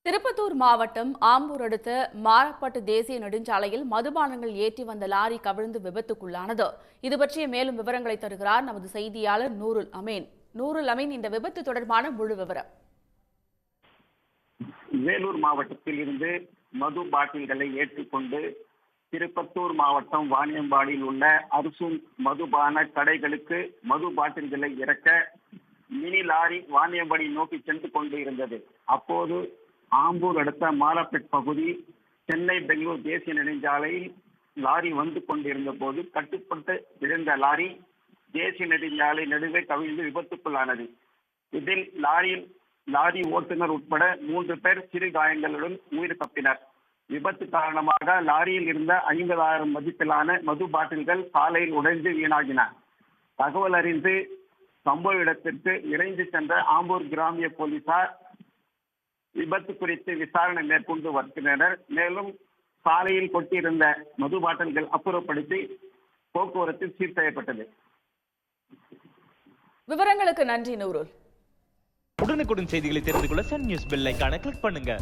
திருப்பத்தூர் மாவட்டம் ஆம்பூர் அடுத்த மாரப்பட்டு தேசிய நெடுஞ்சாலையில் மதுபானங்கள் ஏற்றி வந்த லாரி கவிழ்ந்து விபத்துக்குள்ளானது. இது பற்றிய மேலும் விவரங்களை தருகிறார் நமது செய்தியாளர் நூருல் அமீன். நூருல் அமீன், இந்த விபத்து தொடர்பான முழு விவரம். வேலூர் மாவட்டத்தில் இருந்து மது பாட்டில்களை ஏற்றிக்கொண்டு திருப்பத்தூர் மாவட்டம் வாணியம்பாடியில் உள்ள அரசு மதுபான கடைகளுக்கு மது பாட்டில்களை இறக்க மினி லாரி வாணியம்பாடி நோக்கி சென்று கொண்டு இருந்தது. அப்போது ஆம்பூர் அடுத்த மாரப்பேட் பகுதி சென்னை பெங்களூர் தேசிய நெடுஞ்சாலையில் லாரி வந்து கொண்டிருந்த போது கட்டுப்பட்டு விழுந்த லாரி தேசிய நெடுஞ்சாலை நடுவே கவிழ்ந்து விபத்துக்குள்ளானது. இதில் லாரி ஓட்டுநர் உட்பட 3 பேர் சிறு காயங்களுடன் உயிர் தப்பினர். விபத்து காரணமாக லாரியில் இருந்த 50,000 மதிப்பிலான மது பாட்டில்கள் சாலையில் உடைந்து வீணாகின. தகவல் அறிந்து சம்பவ இடத்திற்கு விரைந்து சென்ற ஆம்பூர் கிராமிய போலீசார் விபத்து குறித்து விசாரணை மேற்கொண்டு வருகின்றனர். மேலும் சாலையில் கொட்டியிருந்த மது பாட்டில்கள் அப்புறப்படுத்தி போக்குவரத்து சீர் செய்யப்பட்டது. விவரங்களுக்கு நன்றி நூருல். உடனுக்குடன் செய்திகளை தெரிந்து கொள்ள சன் நியூஸ் பெல் ஐகானை கிளிக் பண்ணுங்க.